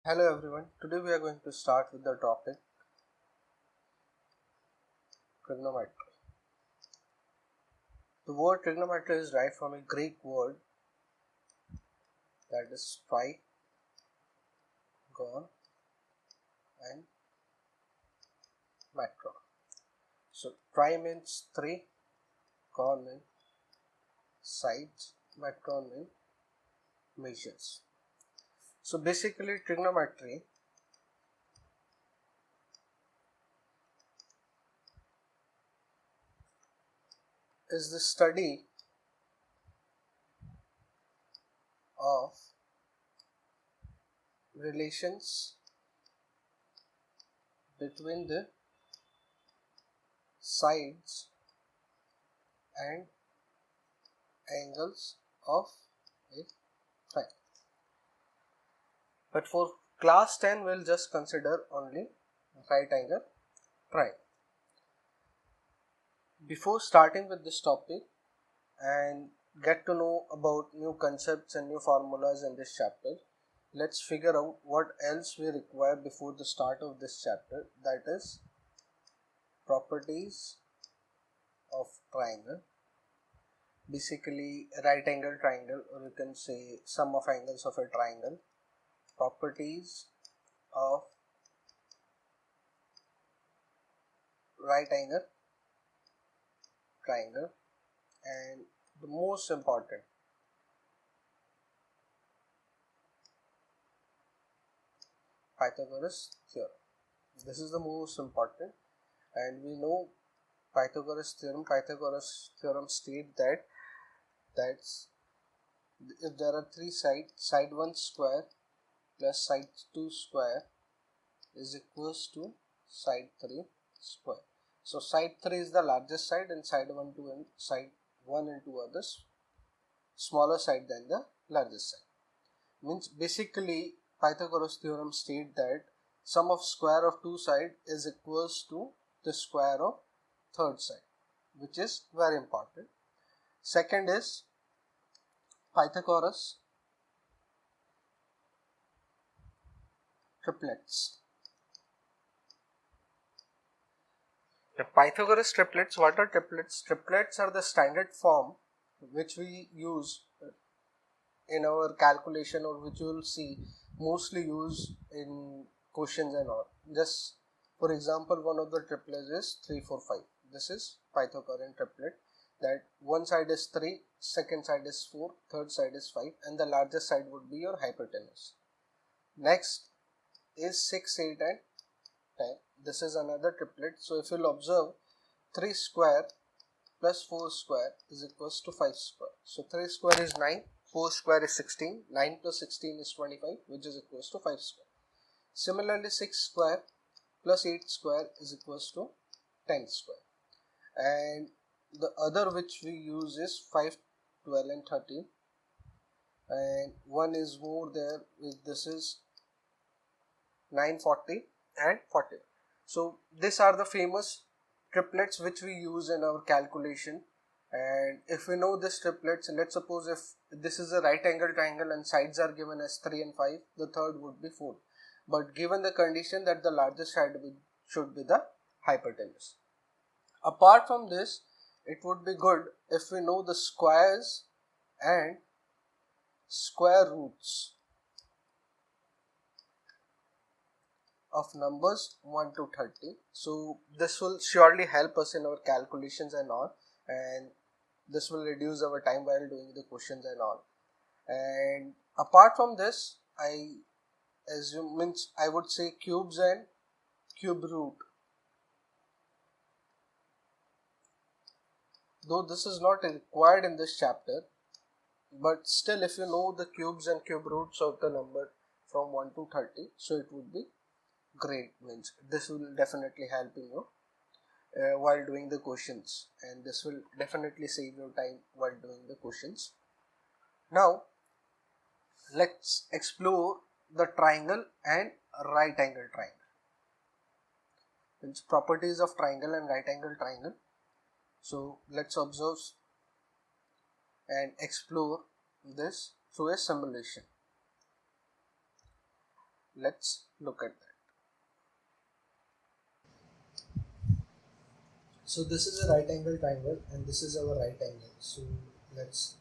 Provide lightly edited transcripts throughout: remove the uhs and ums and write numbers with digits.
Hello everyone, today we are going to start with the topic trigonometry. The word trigonometry is derived from a Greek word that is trigon and metron. So tri means three, gon means sides, metron means measures. So basically trigonometry is the study of relations between the sides and angles of a triangle. But for class 10 we'll just consider only right angle triangle. Before starting with this topic and get to know about new concepts and new formulas in this chapter, let's figure out what else we require before the start of this chapter, that is properties of triangle, basically right angle triangle, or you can say sum of angles of a triangle, properties of right angle triangle, and the most important, Pythagoras theorem. This is the most important, and we know Pythagoras theorem states that's if there are three sides, side 1 square plus side 2 square is equals to side 3 square. So side 3 is the largest side and side 1 and side 1 and 2 are the smaller side than the largest side. Means basically Pythagoras theorem states that sum of square of two sides is equals to the square of third side, which is very important. Second is Pythagoras triplets. The Pythagoras triplets, what are triplets? Triplets are the standard form which we use in our calculation, or which you will see mostly used in questions and all. Just for example, one of the triplets is 3, 4, 5. This is Pythagorean triplet, that one side is 3, second side is 4, third side is 5, and the largest side would be your hypotenuse. Next is 6, 8 and 10. This is another triplet. So if you'll observe, 3 square plus 4 square is equals to 5 square. So 3 square is 9, 4 square is 16, 9 plus 16 is 25, which is equals to 5 square. Similarly, 6 square plus 8 square is equals to 10 square. And the other which we use is 5, 12 and 13. And one is more there, this is 9, 40 and 40. So these are the famous triplets which we use in our calculation. And if we know this triplets, let's suppose if this is a right angle triangle and sides are given as 3 and 5, the third would be 4. But given the condition that the largest side should be the hypotenuse. Apart from this, it would be good if we know the squares and square roots of numbers 1 to 30. So this will surely help us in our calculations and all, and this will reduce our time while doing the questions and all. And apart from this, I would say cubes and cube root. Though this is not required in this chapter, but still if you know the cubes and cube roots of the number from 1 to 30, so it would be great. Means this will definitely help you while doing the questions, and this will definitely save your time while doing the questions. Now let's explore the triangle and right angle triangle. Means properties of triangle and right angle triangle. So let's observe and explore this through a simulation. Let's look at that. So this is a right angle triangle and this is our right angle. So let's,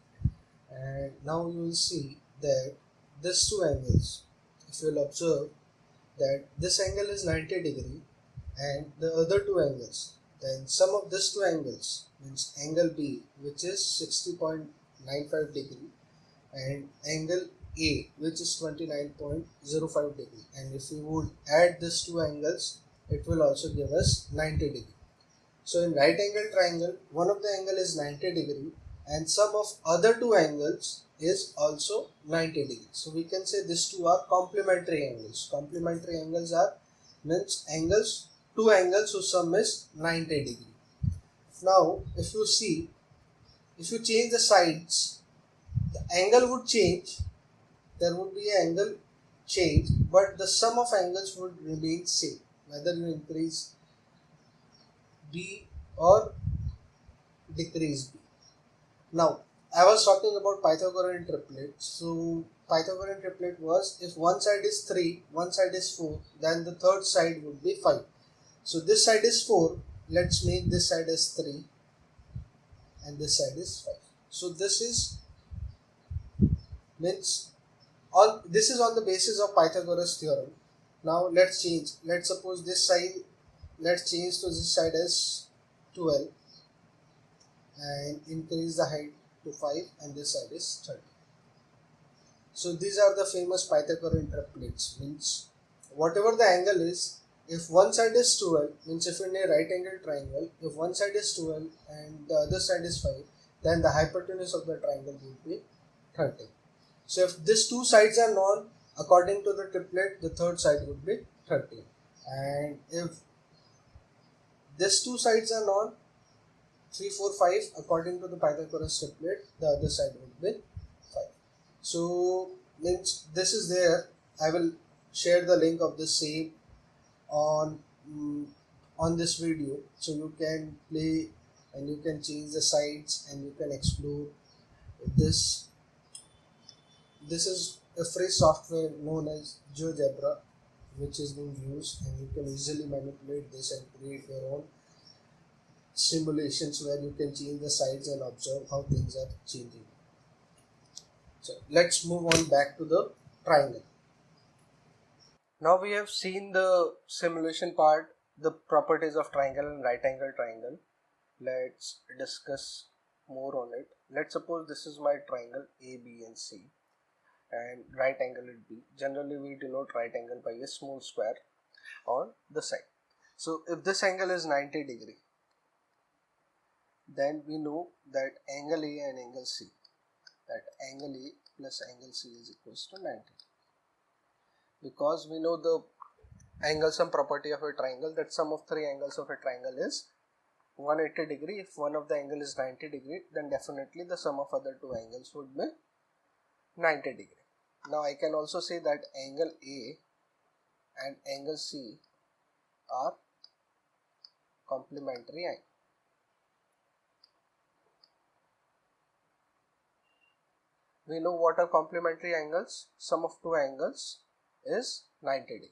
and now you will see that these two angles, if you will observe that this angle is 90 degree and the other two angles, then sum of these two angles means angle B, which is 60.95 degree, and angle A, which is 29.05 degree, and if we would add these two angles, it will also give us 90 degree. So in right angle triangle, one of the angle is 90 degree and sum of other two angles is also 90 degree. So we can say these two are complementary angles. Complementary angles are means angles, two angles whose sum is 90 degree. Now if you see, if you change the sides, the angle would change, there would be an angle change, but the sum of angles would remain same, whether you increase B or decrease B. Now, I was talking about Pythagorean triplet. So, Pythagorean triplet was if one side is 3, one side is 4, then the third side would be 5. So, this side is 4, let's make this side as 3 and this side is 5. So, this is means all this is on the basis of Pythagoras theorem. Now, let's change. Let's suppose this side, let's change to this side as 12 and increase the height to 5 and this side is 30. So these are the famous Pythagorean triplets, means whatever the angle is, if one side is 12, means if in a right angle triangle, if one side is 12 and the other side is 5, then the hypotenuse of the triangle would be 30. So if these two sides are known, according to the triplet, the third side would be 30. And if these two sides are known, 3, 4, 5, according to the Pythagoras triplet, the other side would be 5. So means this is there. I will share the link of the same on this video, so you can play and you can change the sides and you can explore this. This is a free software known as GeoGebra, which is being used, and you can easily manipulate this and create your own simulations where you can change the sides and observe how things are changing. So let's move on back to the triangle. Now we have seen the simulation part, the properties of triangle and right angle triangle. Let's discuss more on it. Let's suppose this is my triangle A, B and C and right angle is B. Generally we denote right angle by a small square on the side. So if this angle is 90 degree, then we know that angle A and angle C, that angle A plus angle C is equals to 90. Because we know the angle sum property of a triangle, that sum of three angles of a triangle is 180 degree. If one of the angle is 90 degree, then definitely the sum of other two angles would be 90 degree. Now I can also say that angle A and angle C are complementary angles. We know what are complementary angles. Sum of two angles is 90 degree.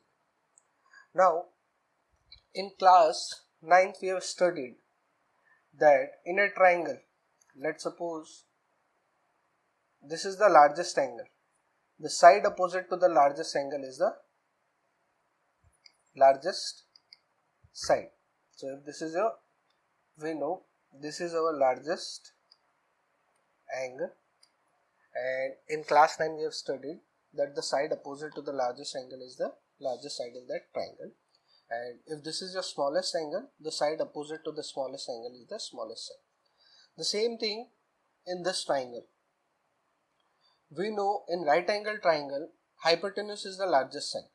Now in class 9th we have studied that in a triangle, let's suppose this is the largest angle. The side opposite to the largest angle is the largest side. So if this is we know this is our largest angle, and in class 9 we have studied that the side opposite to the largest angle is the largest side in that triangle, and if this is your smallest angle, the side opposite to the smallest angle is the smallest side. The same thing in this triangle. We know in right angle triangle, hypotenuse is the largest side.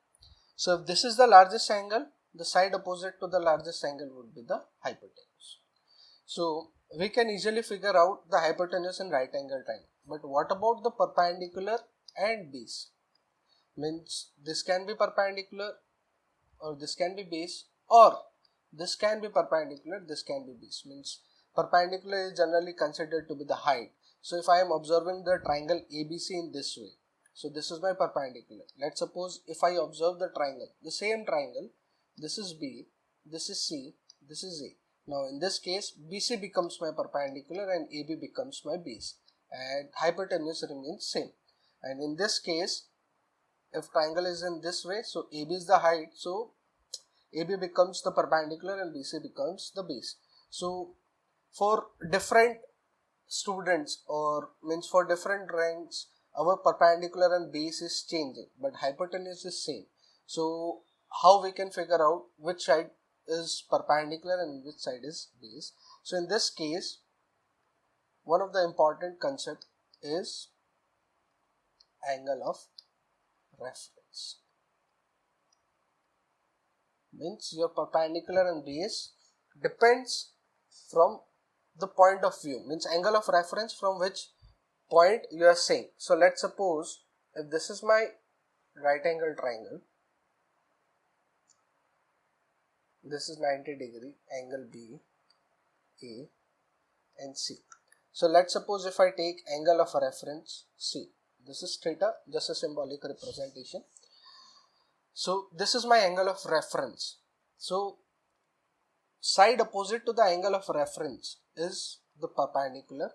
So if this is the largest angle, the side opposite to the largest angle would be the hypotenuse. So we can easily figure out the hypotenuse in right angle triangle. But what about the perpendicular and base? Means this can be perpendicular or this can be base, or this can be perpendicular, this can be base. Means perpendicular is generally considered to be the height. So if I am observing the triangle ABC in this way, So this is my perpendicular. Let's suppose if I observe the triangle, the same triangle, this is B, this is C, this is A. Now in this case, BC becomes my perpendicular and AB becomes my base, and hypotenuse remains same. And in this case, if triangle is in this way, so AB is the height, so AB becomes the perpendicular and BC becomes the base. So for different students, or means for different ranks, our perpendicular and base is changing, but hypotenuse is same. So how we can figure out which side is perpendicular and which side is base? So in this case, one of the important concept is angle of reference. Means your perpendicular and base depends from the point of view, means angle of reference from which point you are seeing. So let's suppose if this is my right angle triangle, this is 90 degree, angle B, A and C. So let's suppose if I take angle of reference C, this is theta, just a symbolic representation. So this is my angle of reference. So side opposite to the angle of reference is the perpendicular,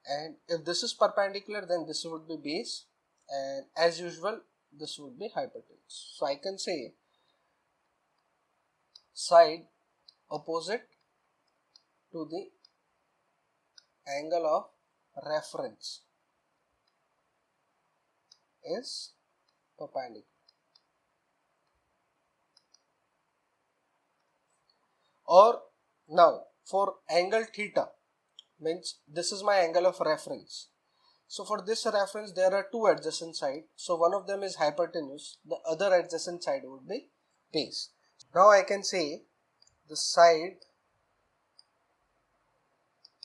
and if this is perpendicular, then this would be base, and as usual this would be hypotenuse. So I can say side opposite to the angle of reference is perpendicular. Or now for angle theta, means this is my angle of reference. So for this reference there are two adjacent sides. So one of them is hypotenuse, the other adjacent side would be base. Now I can say the side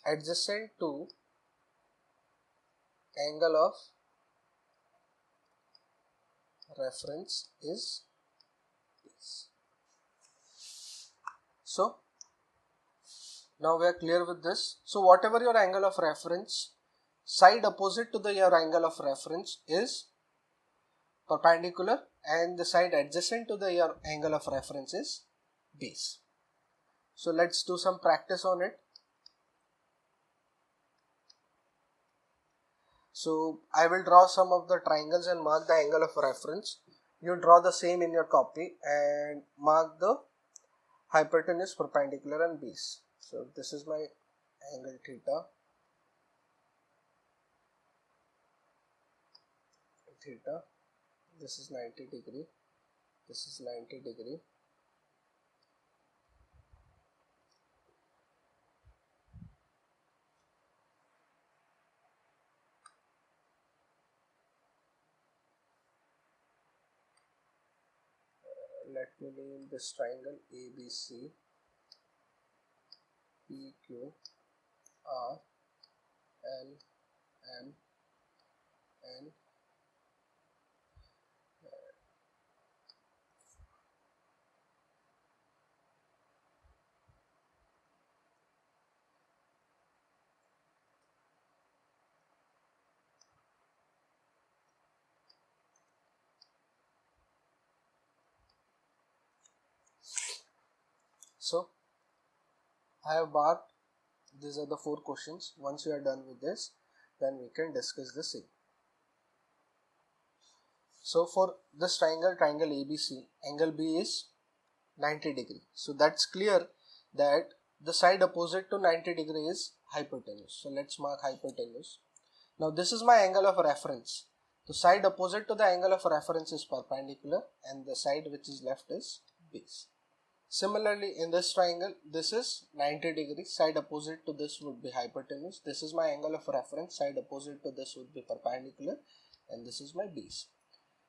adjacent to angle of reference is base. So now we are clear with this. So whatever your angle of reference, side opposite to your angle of reference is perpendicular, and the side adjacent to your angle of reference is base. So let's do some practice on it. So I will draw some of the triangles and mark the angle of reference. You draw the same in your copy and mark the hypotenuse, perpendicular and base. So this is my angle theta, this is 90 degree, this is 90 degree. Let me name this triangle ABC, PQ, R, L, M, N, So I have marked, these are the 4 questions. Once you are done with this, then we can discuss the same. So for this triangle ABC, angle B is 90 degree. So that's clear that the side opposite to 90 degree is hypotenuse. So let's mark hypotenuse. Now this is my angle of reference. The side opposite to the angle of reference is perpendicular, and the side which is left is base. Similarly, in this triangle, this is 90 degrees, side opposite to this would be hypotenuse. This is my angle of reference, side opposite to this would be perpendicular, and this is my base.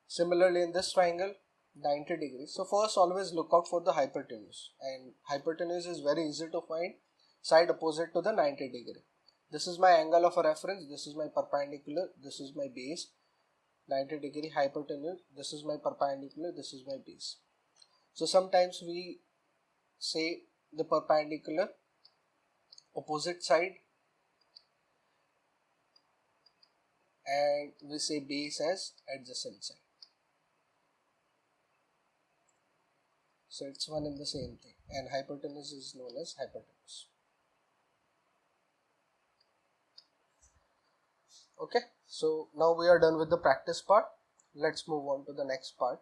Similarly, in this triangle, 90 degrees. So first always look out for the hypotenuse, and hypotenuse is very easy to find, side opposite to the 90 degree. This is my angle of reference, this is my perpendicular, this is my base, 90 degree hypotenuse, this is my perpendicular, this is my base. So sometimes we say the perpendicular opposite side and we say base as adjacent side. So it's one and the same thing, and hypotenuse is known as hypotenuse. Okay, so now we are done with the practice part. Let's move on to the next part.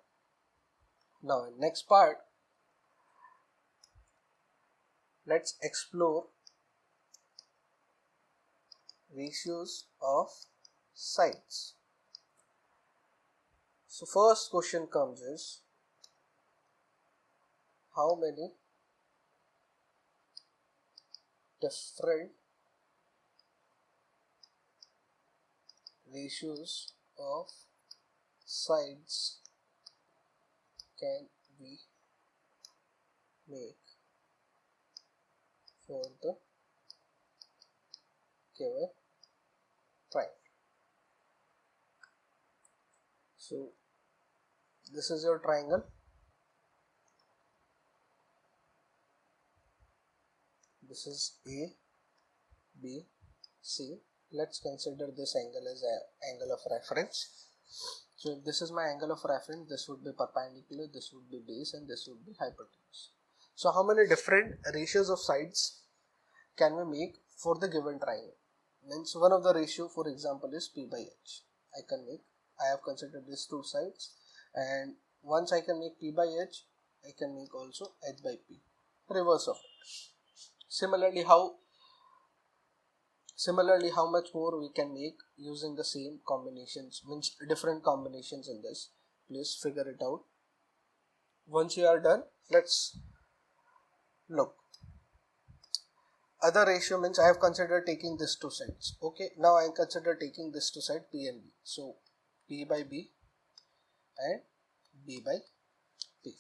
Now in next part, let's explore ratios of sides. So first question comes is, how many different ratios of sides can we make for the given triangle? So this is your triangle. This is A, B, C. Let's consider this angle as an angle of reference. So if this is my angle of reference, this would be perpendicular, this would be base, and this would be hypotenuse. So how many different ratios of sides can we make for the given triangle? Means one of the ratio, for example, is P by H. I have considered these two sides, and once I can make P by H, I can make also H by P. Reverse of it. Similarly, how much more we can make using the same combinations, means different combinations in this. Please figure it out. Once you are done, let's look. Other ratio means I have considered taking these two sides. Okay, now I consider taking this two side P and B. So P by B and B by P.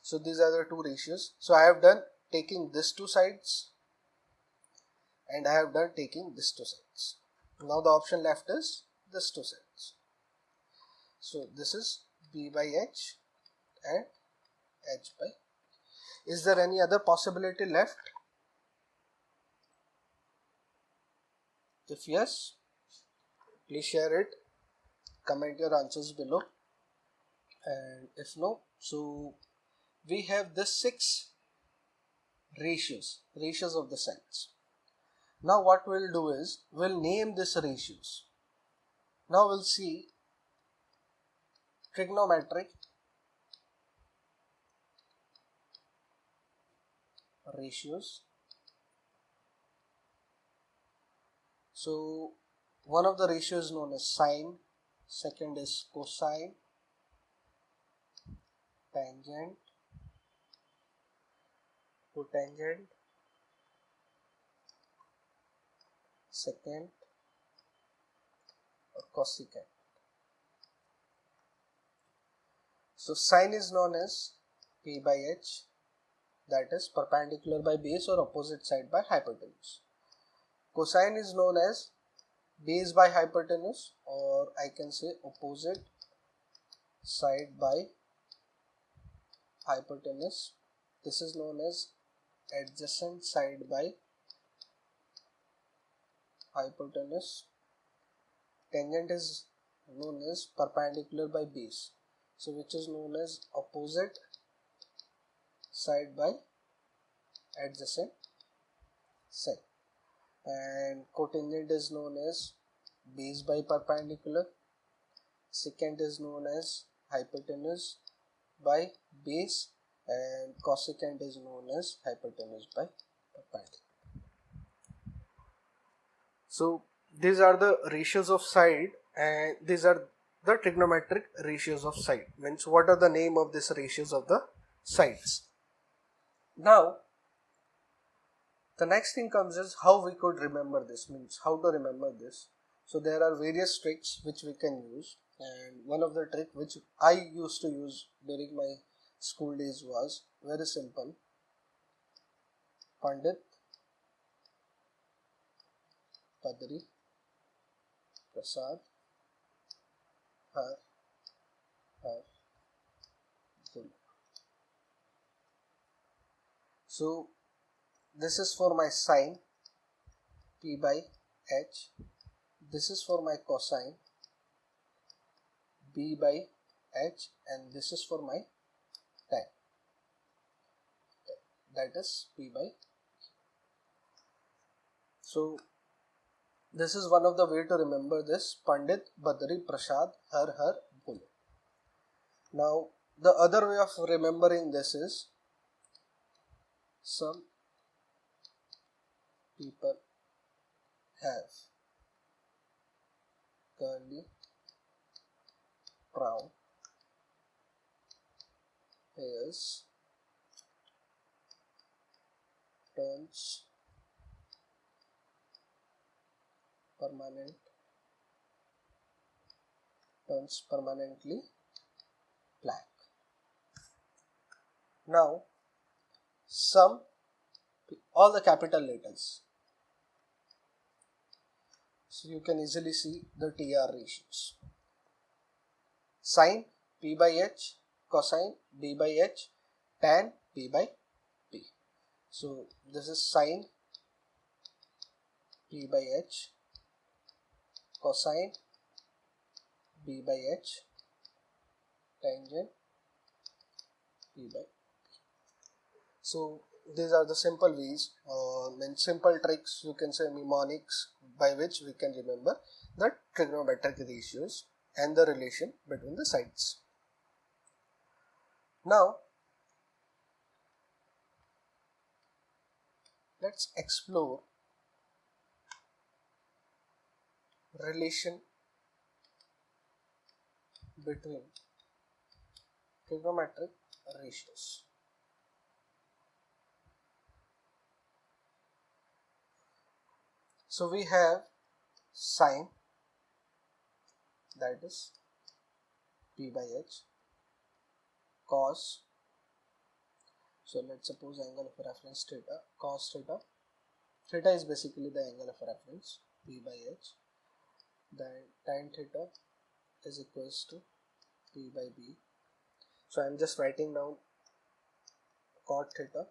So these are the two ratios. So I have done taking these two sides, and I have done taking these two sides. Now the option left is these two sides. So this is B by H and H by. Is there any other possibility left? If yes, please share it. Comment your answers below. And if no, so we have the 6 ratios of the sides. Now what we'll do is, we'll name these ratios. Now we'll see trigonometric ratios. So one of the ratios is known as sine, second is cosine, tangent, cotangent, secant, or cosecant. So sine is known as P by H, that is perpendicular by base or opposite side by hypotenuse. Cosine is known as base by hypotenuse, or I can say opposite side by hypotenuse. This is known as adjacent side by hypotenuse. Tangent is known as perpendicular by base, so which is known as opposite side by adjacent side. And cotangent is known as base by perpendicular. Secant is known as hypotenuse by base, and cosecant is known as hypotenuse by perpendicular. So these are the ratios of side, and these are the trigonometric ratios of side. Means what are the name of these ratios of the sides? Now the next thing comes is how we could remember this, means how to remember this. So there are various tricks which we can use, and one of the trick which I used to use during my school days was very simple. Pandit, Padri, Prasad, Har, Dul. So this is for my sine, P by H. This is for my cosine, B by H, and this is for my tan, that is P by. So this is one of the way to remember this, Pandit Badri Prasad Har Har Bole. Now the other way of remembering this is, some people have curly brown hairs, turns permanently black. Now all the capital letters, so you can easily see the TR ratios. Sine P by H, cosine B by H, tan P by P. So this is sine P by H, cosine B by H, tangent P by P. So these are the simple ways, simple tricks, you can say mnemonics, by which we can remember the trigonometric ratios and the relation between the sides. Now let's explore relation between trigonometric ratios. So we have sine, that is P by H, cos, so let's suppose angle of reference theta, cos theta, theta is basically the angle of reference, P by H, then tan theta is equals to P by B. So I am just writing down cot theta,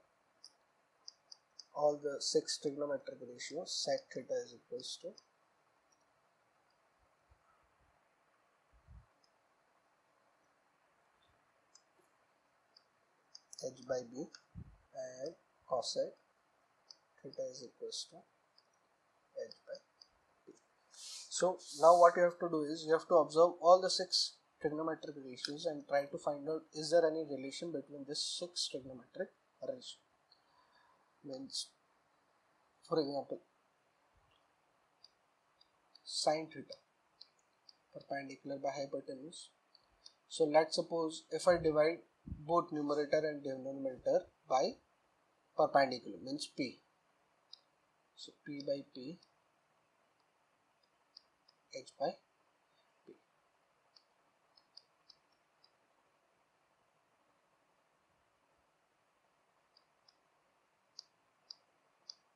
all the 6 trigonometric ratios, sec theta is equals to H by B, and cosec theta is equals to H by B. So now what you have to do is, you have to observe all the 6 trigonometric ratios and try to find out, is there any relation between this 6 trigonometric ratios. Means, for example, sine theta, perpendicular by hypotenuse. So let's suppose if I divide both numerator and denominator by perpendicular, means P. So P by P, H by P.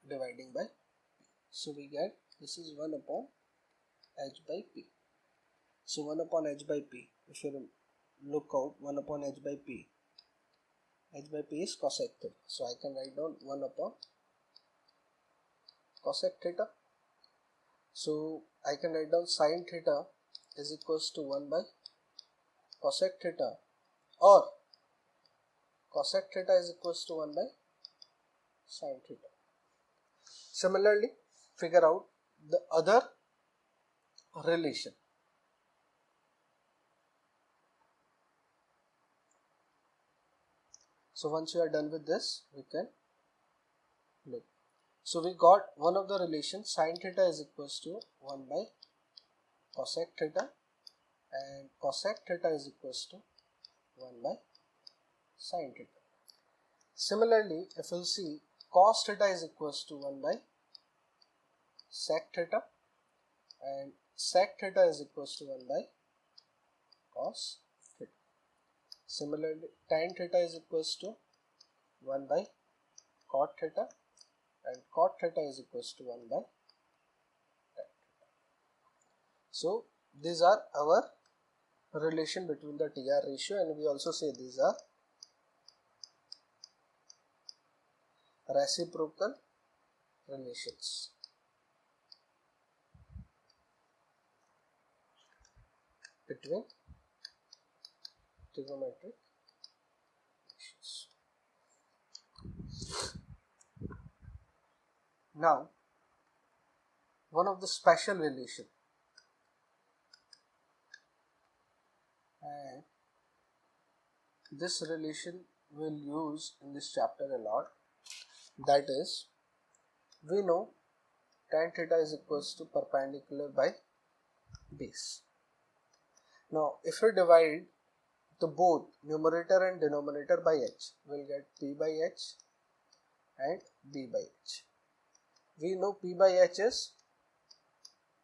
Dividing by P. So we get, this is 1 upon H by P. So 1 upon H by P, if you look out, 1 upon H by P, H by P is cosec theta. So I can write down 1 upon cosec theta. So I can write down sine theta is equals to 1 by cosec theta, or cosec theta is equals to 1 by sine theta. Similarly, figure out the other relation. So once you are done with this, we can look. So we got one of the relations, sine theta is equals to 1 by cosec theta, and cosec theta is equals to 1 by sine theta. Similarly, if we'll see, cos theta is equals to 1 by sec theta, and sec theta is equals to 1 by cos theta. Similarly, tan theta is equals to 1 by cot theta, and cot theta is equals to 1 by tan theta. So these are our relation between the TR ratio, and we also say these are reciprocal relations. Between trigonometric ratios. Now, one of the special relation, and this relation we'll use in this chapter a lot, that is, we know tan theta is equals to perpendicular by base. Now, if we divide the both numerator and denominator by h, we'll get p by h and b by h. We know p by h is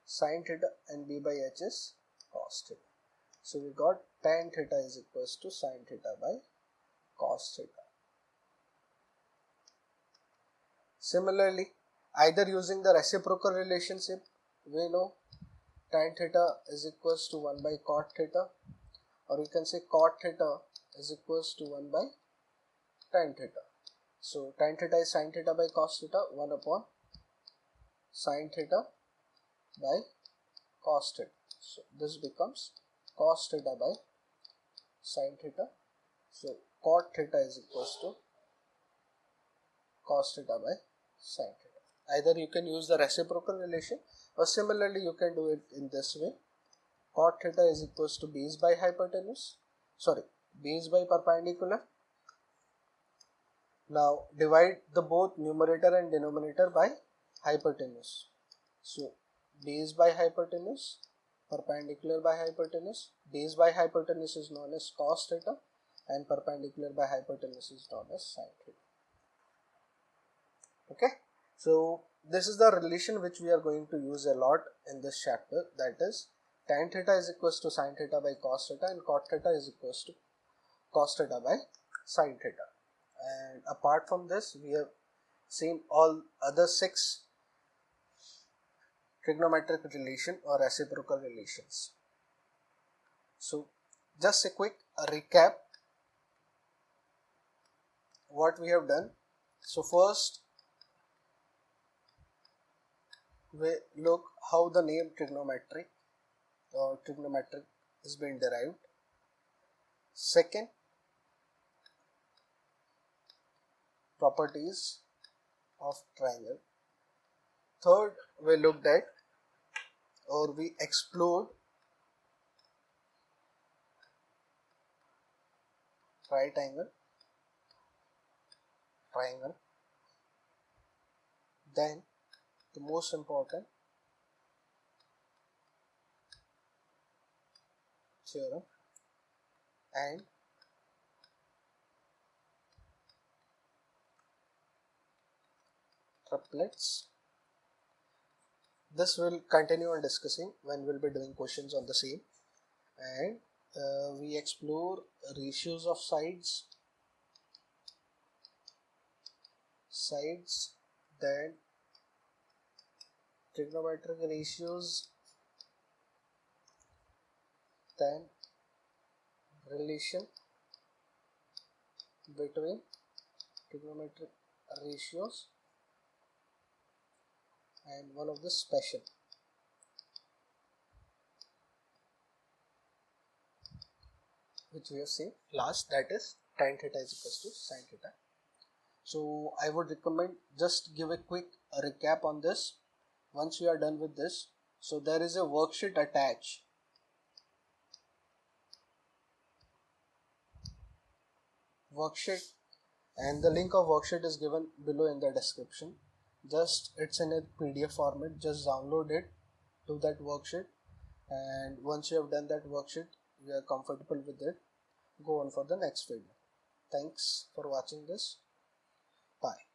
sin theta and b by h is cos theta. So we got tan theta is equals to sin theta by cos theta. Similarly, either using the reciprocal relationship, we know tan theta is equals to 1 by cot theta, or you can say cot theta is equals to 1 by tan theta. So tan theta is sin theta by cos theta, 1 upon sin theta by cos theta. So this becomes cos theta by sin theta. So cot theta is equals to cos theta by sin theta. Either you can use the reciprocal relation, or similarly you can do it in this way. Cot theta is equals to base by hypotenuse, base by perpendicular. Now divide the both numerator and denominator by hypotenuse. So base by hypotenuse, perpendicular by hypotenuse. Base by hypotenuse is known as cos theta and perpendicular by hypotenuse is known as sin theta. Okay, so this is the relation which we are going to use a lot in this chapter, that is tan theta is equals to sin theta by cos theta and cot theta is equals to cos theta by sin theta. And apart from this, we have seen all other 6 trigonometric relation or reciprocal relations. So just a quick recap what we have done. So first we look how the name trigonometric is being derived. Second, properties of triangle. Third, we looked at or we explored right angle, triangle. Then the most important, theorem, and triplets. This will continue on discussing when we'll be doing questions on the same. And we explore ratios of sides, then trigonometric ratios, then relation between trigonometric ratios, and one of the special which we have seen last, that is tan theta is equals to sin theta. So I would recommend just give a quick recap on this once you are done with this. So there is a worksheet attached. And the link of worksheet is given below in the description. Just it's in a PDF format, just download it to that worksheet, and once you have done that worksheet, you are comfortable with it, go on for the next video. Thanks for watching this. Bye.